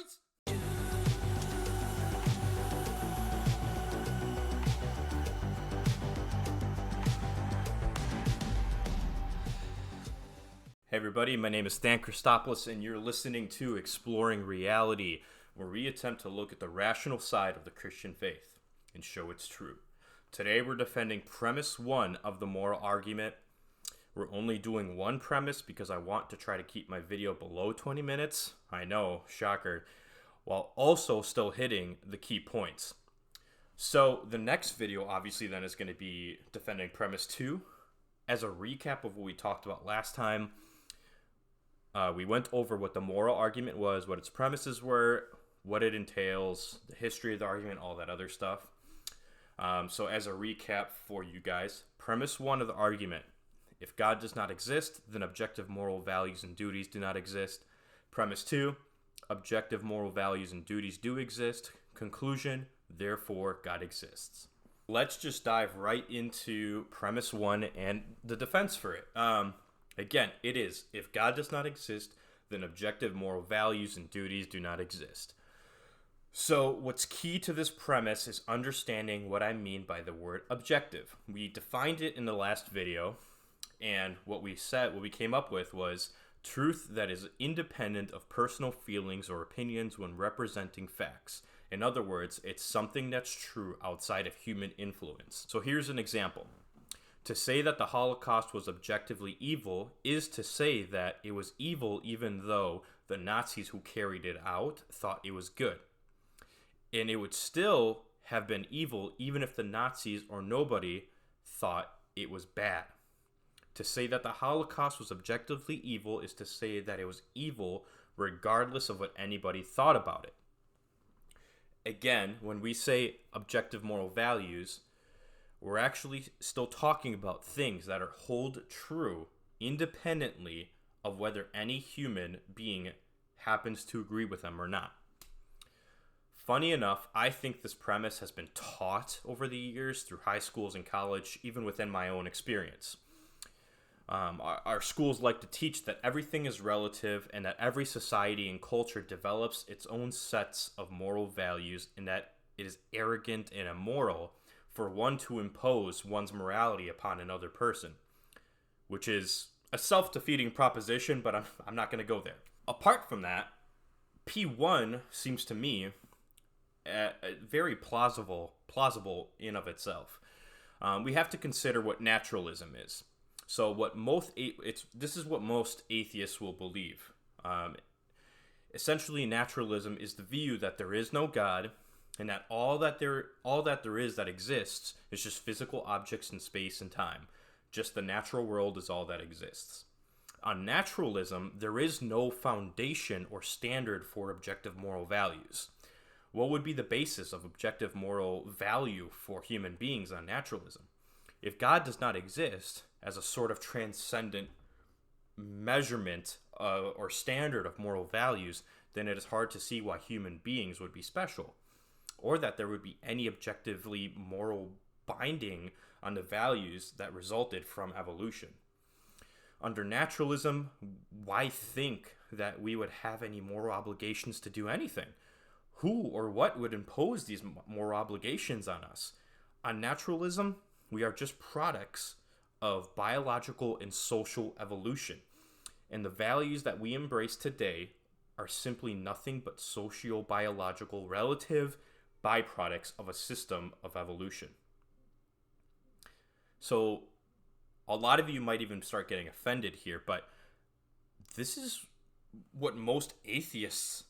Lights. Hey everybody, my name is Stan Christopoulos and you're listening to Exploring Reality, where we attempt to look at the rational side of the Christian faith and show it's true. Today we're defending premise 1 of the moral argument. We're only doing one premise because I want to try to keep my video below 20 minutes. I know, shocker. While also still hitting the key points. So the next video obviously then is going to be defending premise 2. As a recap of what we talked about last time, we went over what the moral argument was, what its premises were, what it entails, the history of the argument, all that other stuff. So as a recap for you guys, premise 1 of the argument: if God does not exist, then objective moral values and duties do not exist. Premise 2, objective moral values and duties do exist. Conclusion, therefore God exists. Let's just dive right into premise 1 and the defense for it. Again, it is, if God does not exist, then objective moral values and duties do not exist. So what's key to this premise is understanding what I mean by the word objective. We defined it in the last video, and what we came up with was truth that is independent of personal feelings or opinions when representing facts. In other words, it's something that's true outside of human influence. So here's an example. To say that the Holocaust was objectively evil is to say that it was evil even though the Nazis who carried it out thought it was good. And it would still have been evil even if the Nazis or nobody thought it was bad. To say that the Holocaust was objectively evil is to say that it was evil regardless of what anybody thought about it. Again, when we say objective moral values, we're actually still talking about things that are hold true independently of whether any human being happens to agree with them or not. Funny enough, I think this premise has been taught over the years through high schools and college, even within my own experience. Our schools like to teach that everything is relative and that every society and culture develops its own sets of moral values and that it is arrogant and immoral for one to impose one's morality upon another person, which is a self-defeating proposition, but I'm not going to go there. Apart from that, P1 seems to me very plausible in of itself. We have to consider what naturalism is. So this is what most atheists will believe. Essentially, naturalism is the view that there is no God, and that all that there is that exists is just physical objects in space and time. Just the natural world is all that exists. On naturalism, there is no foundation or standard for objective moral values. What would be the basis of objective moral value for human beings on naturalism? If God does not exist as a sort of transcendent measurement or standard of moral values, then it is hard to see why human beings would be special, or that there would be any objectively moral binding on the values that resulted from evolution. Under naturalism, why think that we would have any moral obligations to do anything? Who or what would impose these moral obligations on us? On naturalism, we are just products of biological and social evolution, and the values that we embrace today are simply nothing but socio-biological relative byproducts of a system of evolution. So a lot of you might even start getting offended here, but this is what most atheists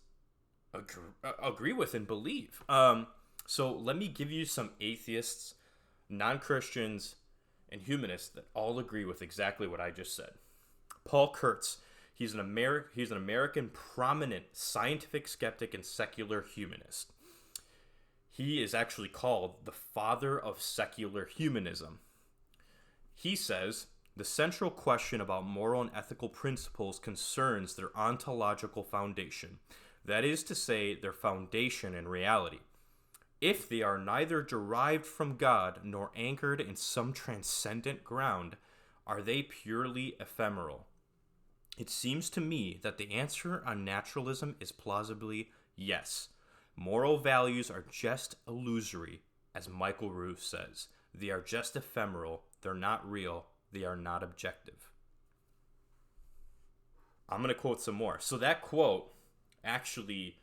agree with and believe. So let me give you some atheists, non-Christians, and humanists that all agree with exactly what I just said. Paul Kurtz, he's an American prominent scientific skeptic and secular humanist. He is actually called the father of secular humanism. He says, the central question about moral and ethical principles concerns their ontological foundation, that is to say, their foundation in reality. If they are neither derived from God nor anchored in some transcendent ground, are they purely ephemeral? It seems to me that the answer on naturalism is plausibly yes. Moral values are just illusory, as Michael Roos says. They are just ephemeral, they're not real, they are not objective. I'm going to quote some more. So that quote actually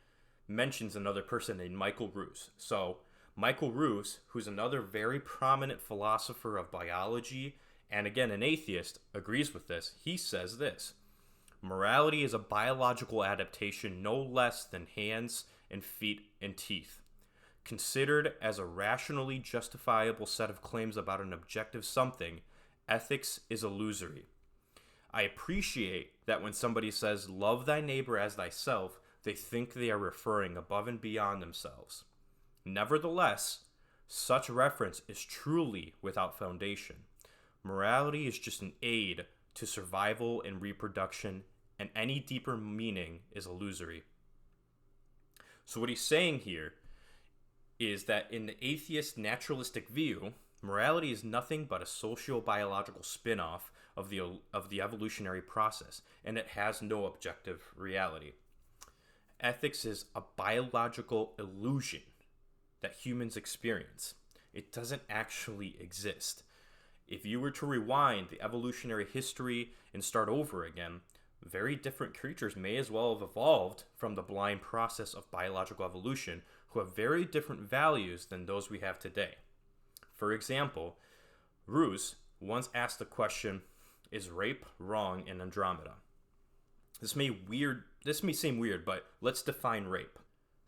mentions another person named Michael Roos. So Michael Roos, who's another very prominent philosopher of biology, and again an atheist, agrees with this. He says this: morality is a biological adaptation no less than hands and feet and teeth. Considered as a rationally justifiable set of claims about an objective something, ethics is illusory. I appreciate that when somebody says, love thy neighbor as thyself, they think they are referring above and beyond themselves. Nevertheless, such reference is truly without foundation. Morality is just an aid to survival and reproduction, and any deeper meaning is illusory. So what he's saying here is that in the atheist naturalistic view, morality is nothing but a socio-biological spin-off of the evolutionary process, and it has no objective reality. Ethics is a biological illusion that humans experience. It doesn't actually exist. If you were to rewind the evolutionary history and start over again, very different creatures may as well have evolved from the blind process of biological evolution, who have very different values than those we have today. For example, Roos once asked the question, is rape wrong in Andromeda? This may seem weird, but let's define rape.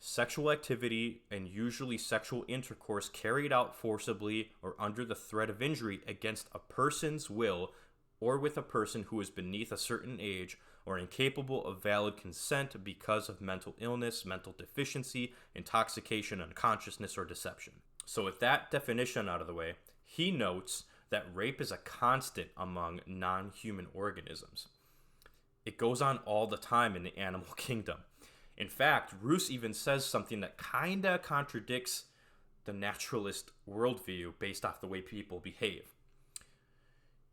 Sexual activity, and usually sexual intercourse carried out forcibly or under the threat of injury against a person's will, or with a person who is beneath a certain age or incapable of valid consent because of mental illness, mental deficiency, intoxication, unconsciousness, or deception. So with that definition out of the way, he notes that rape is a constant among non-human organisms. It goes on all the time in the animal kingdom. In fact, Roos even says something that kinda contradicts the naturalist worldview based off the way people behave.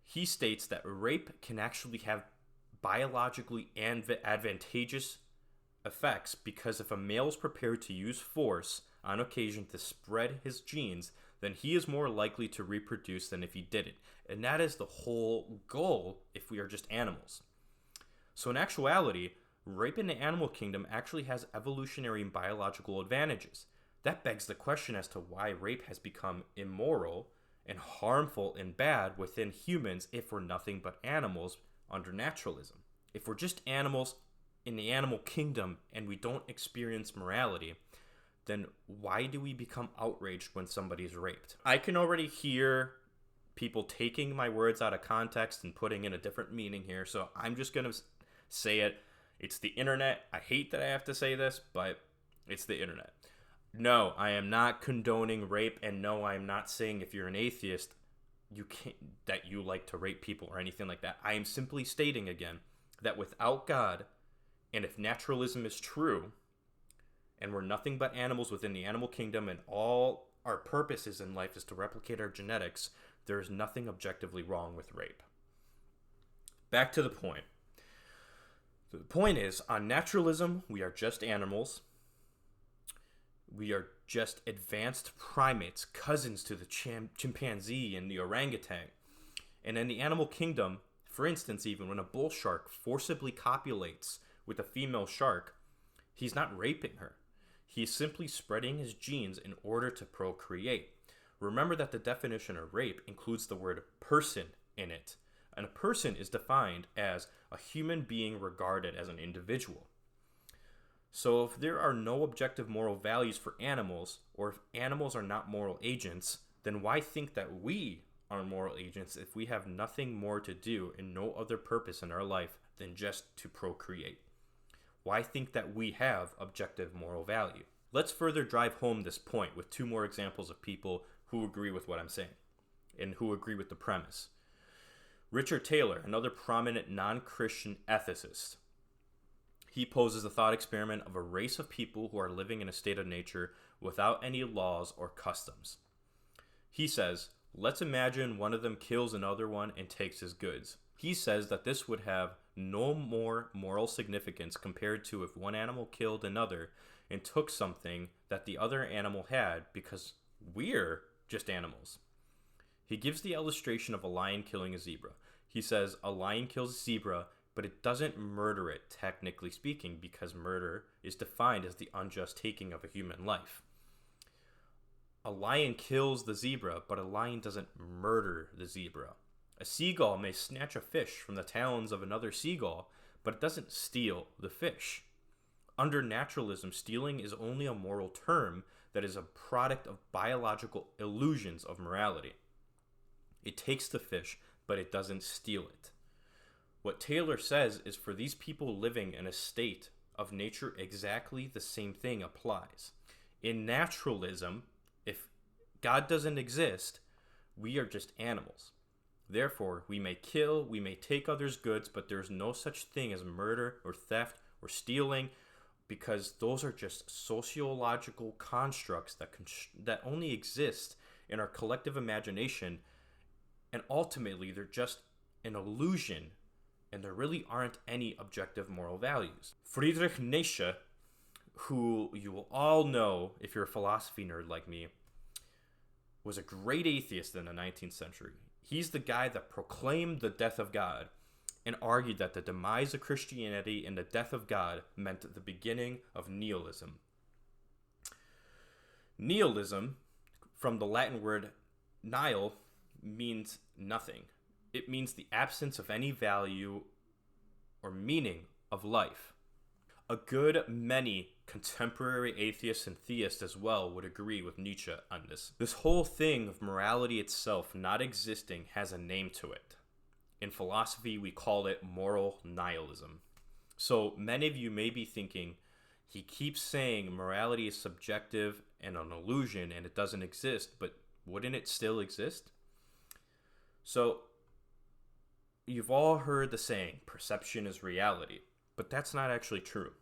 He states that rape can actually have biologically advantageous effects because if a male is prepared to use force on occasion to spread his genes, then he is more likely to reproduce than if he didn't. And that is the whole goal if we are just animals. So in actuality, rape in the animal kingdom actually has evolutionary and biological advantages. That begs the question as to why rape has become immoral and harmful and bad within humans if we're nothing but animals under naturalism. If we're just animals in the animal kingdom and we don't experience morality, then why do we become outraged when somebody's raped? I can already hear people taking my words out of context and putting in a different meaning here, so I'm just going to say it. It's the internet. I hate that I have to say this, but it's the internet. No, I am not condoning rape, and no, I am not saying if you're an atheist, that you like to rape people or anything like that. I am simply stating again that without God, and if naturalism is true, and we're nothing but animals within the animal kingdom, and all our purposes in life is to replicate our genetics, there is nothing objectively wrong with rape. Back to the point. The point is, on naturalism, we are just animals. We are just advanced primates, cousins to the chimpanzee and the orangutan. And in the animal kingdom, for instance, even when a bull shark forcibly copulates with a female shark, he's not raping her. He's simply spreading his genes in order to procreate. Remember that the definition of rape includes the word person in it. And a person is defined as a human being regarded as an individual. So if there are no objective moral values for animals, or if animals are not moral agents, then why think that we are moral agents if we have nothing more to do and no other purpose in our life than just to procreate? Why think that we have objective moral value? Let's further drive home this point with two more examples of people who agree with what I'm saying and who agree with the premise. Richard Taylor, another prominent non-Christian ethicist, he poses a thought experiment of a race of people who are living in a state of nature without any laws or customs. He says, let's imagine one of them kills another one and takes his goods. He says that this would have no more moral significance compared to if one animal killed another and took something that the other animal had because we're just animals. He gives the illustration of a lion killing a zebra. He says a lion kills a zebra, but it doesn't murder it, technically speaking, because murder is defined as the unjust taking of a human life. A lion kills the zebra, but a lion doesn't murder the zebra. A seagull may snatch a fish from the talons of another seagull, but it doesn't steal the fish. Under naturalism, stealing is only a moral term that is a product of biological illusions of morality. It takes the fish, but it doesn't steal it. What Taylor says is for these people living in a state of nature, exactly the same thing applies. In naturalism, if God doesn't exist, we are just animals. Therefore, we may kill, we may take others' goods, but there's no such thing as murder or theft or stealing, because those are just sociological constructs that only exist in our collective imagination, and ultimately they're just an illusion, and there really aren't any objective moral values. Friedrich Nietzsche, who you will all know if you're a philosophy nerd like me, was a great atheist in the 19th century. He's the guy that proclaimed the death of God and argued that the demise of Christianity and the death of God meant the beginning of nihilism. Nihilism, from the Latin word nihil, means nothing. It means the absence of any value or meaning of life. A good many contemporary atheists and theists as well would agree with Nietzsche on this. This whole thing of morality itself not existing has a name to it. In philosophy, we call it moral nihilism. So many of you may be thinking, he keeps saying morality is subjective and an illusion and it doesn't exist, but wouldn't it still exist? So you've all heard the saying, perception is reality. But that's not actually true.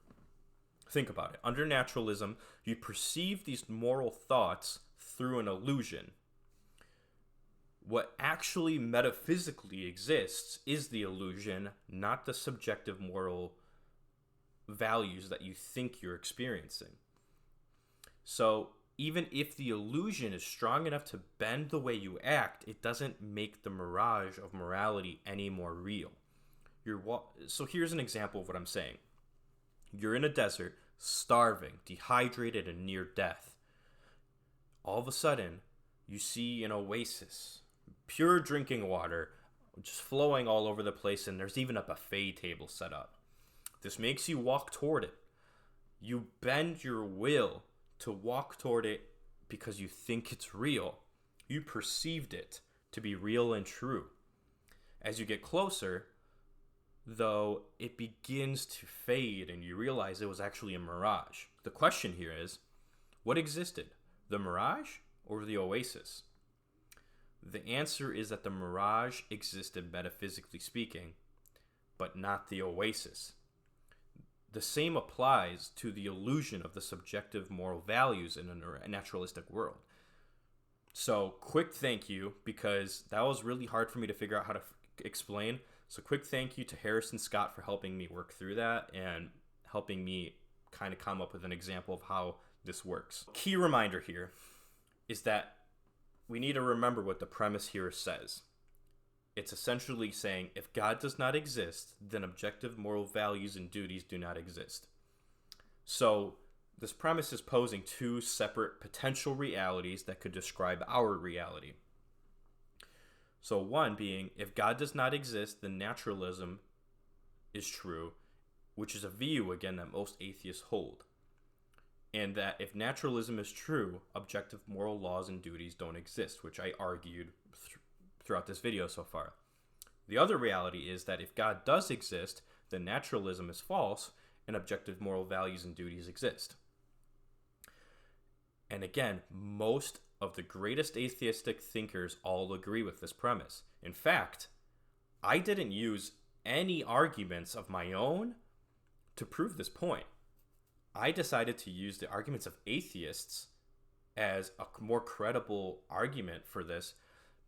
Think about it. Under naturalism, you perceive these moral thoughts through an illusion. What actually metaphysically exists is the illusion, not the subjective moral values that you think you're experiencing. So even if the illusion is strong enough to bend the way you act, it doesn't make the mirage of morality any more real. So here's an example of what I'm saying. You're in a desert, starving, dehydrated, and near death. All of a sudden, you see an oasis, pure drinking water, just flowing all over the place, and there's even a buffet table set up. This makes you walk toward it. You bend your will to walk toward it because you think it's real. You perceived it to be real and true. As you get closer, though, it begins to fade and you realize it was actually a mirage. The question here is, what existed? The mirage or the oasis? The answer is that the mirage existed metaphysically speaking, but not the oasis. The same applies to the illusion of the subjective moral values in a naturalistic world. So, quick thank you, because that was really hard for me to figure out how to explain. So quick thank you to Harrison Scott for helping me work through that and helping me kind of come up with an example of how this works. Key reminder here is that we need to remember what the premise here says. It's essentially saying if God does not exist, then objective moral values and duties do not exist. So this premise is posing two separate potential realities that could describe our reality. So one being, if God does not exist, then naturalism is true, which is a view, again, that most atheists hold. And that if naturalism is true, objective moral laws and duties don't exist, which I argued throughout this video so far. The other reality is that if God does exist, then naturalism is false, and objective moral values and duties exist. And again, most of the greatest atheistic thinkers all agree with this premise. In fact, I didn't use any arguments of my own to prove this point. I decided to use the arguments of atheists as a more credible argument for this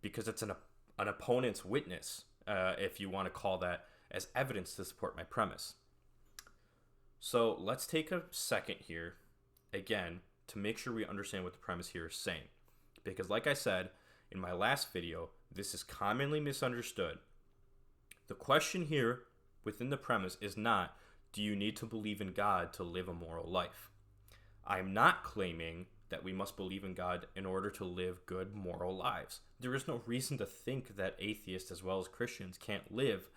because it's an opponent's witness, if you want to call that as evidence to support my premise. So let's take a second here, again, to make sure we understand what the premise here is saying. Because like I said in my last video, this is commonly misunderstood. The question here within the premise is not, do you need to believe in God to live a moral life? I'm not claiming that we must believe in God in order to live good moral lives. There is no reason to think that atheists as well as Christians can't live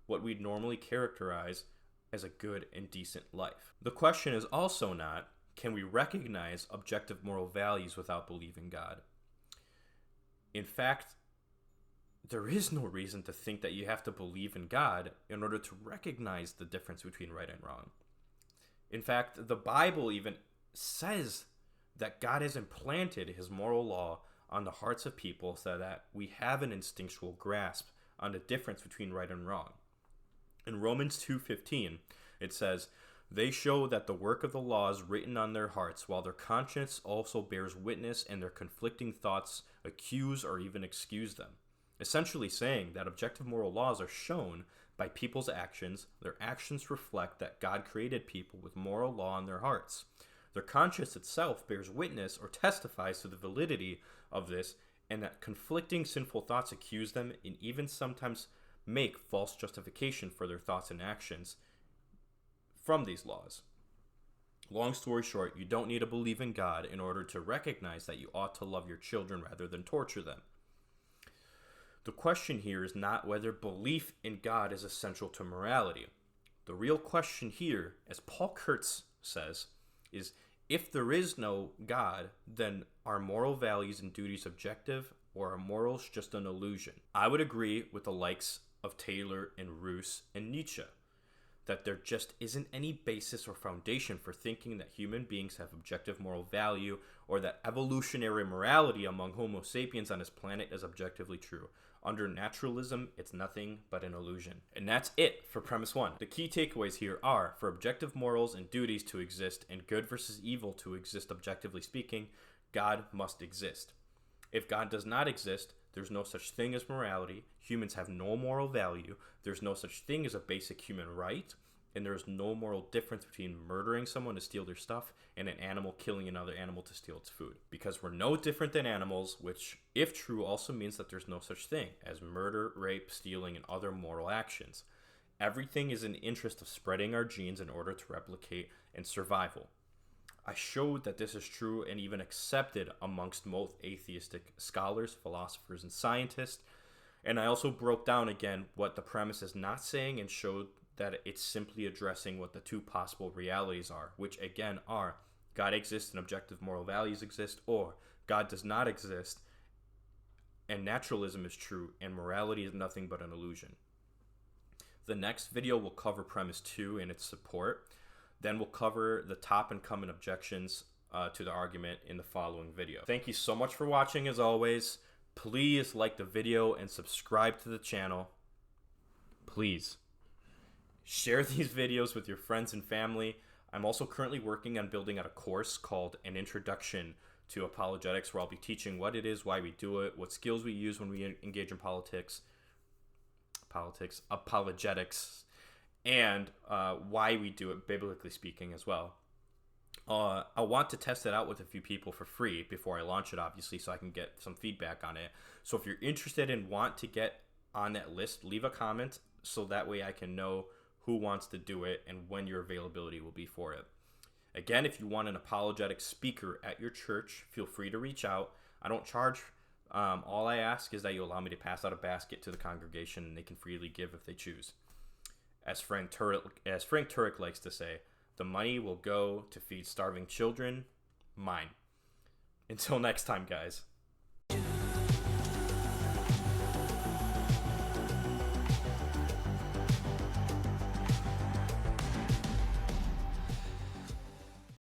what we'd normally characterize as a good and decent life. The question is also not, can we recognize objective moral values without believing God? In fact, there is no reason to think that you have to believe in God in order to recognize the difference between right and wrong. In fact, the Bible even says that God has implanted his moral law on the hearts of people so that we have an instinctual grasp on the difference between right and wrong. In Romans 2:15, it says, "They show that the work of the law is written on their hearts, while their conscience also bears witness, and their conflicting thoughts accuse or even excuse them." Essentially saying that objective moral laws are shown by people's actions. Their actions reflect that God created people with moral law in their hearts. Their conscience itself bears witness or testifies to the validity of this, and that conflicting sinful thoughts accuse them and even sometimes make false justification for their thoughts and actions from these laws. Long story short, you don't need to believe in God in order to recognize that you ought to love your children rather than torture them. The question here is not whether belief in God is essential to morality. The real question here, as Paul Kurtz says, is if there is no God, then are moral values and duties objective, or are morals just an illusion? I would agree with the likes of Taylor and Roos and Nietzsche that there just isn't any basis or foundation for thinking that human beings have objective moral value, or that evolutionary morality among Homo sapiens on this planet is objectively true. Under naturalism, it's nothing but an illusion. And that's it for premise one. The key takeaways here are, for objective morals and duties to exist and good versus evil to exist objectively speaking, God must exist. If God does not exist, there's no such thing as morality. Humans have no moral value. There's no such thing as a basic human right. And there's no moral difference between murdering someone to steal their stuff and an animal killing another animal to steal its food. Because we're no different than animals, which, if true, also means that there's no such thing as murder, rape, stealing, and other moral actions. Everything is in the interest of spreading our genes in order to replicate and survival. I showed that this is true and even accepted amongst most atheistic scholars, philosophers, and scientists. And I also broke down again what the premise is not saying and showed that it's simply addressing what the two possible realities are, which again are God exists and objective moral values exist, or God does not exist and naturalism is true and morality is nothing but an illusion. The next video will cover premise 2 and its support. Then we'll cover the top and common objections to the argument in the following video. Thank you so much for watching as always. Please like the video and subscribe to the channel. Please. Share these videos with your friends and family. I'm also currently working on building out a course called An Introduction to Apologetics, where I'll be teaching what it is, why we do it, what skills we use when we engage in apologetics, and why we do it, biblically speaking, as well. I want to test it out with a few people for free before I launch it, obviously, so I can get some feedback on it. So if you're interested and want to get on that list, leave a comment so that way I can know who wants to do it and when your availability will be for it. Again, if you want an apologetic speaker at your church, feel free to reach out. I don't charge. All I ask is that you allow me to pass out a basket to the congregation and they can freely give if they choose. As Frank Turek likes to say, the money will go to feed starving children, mine. Until next time, guys.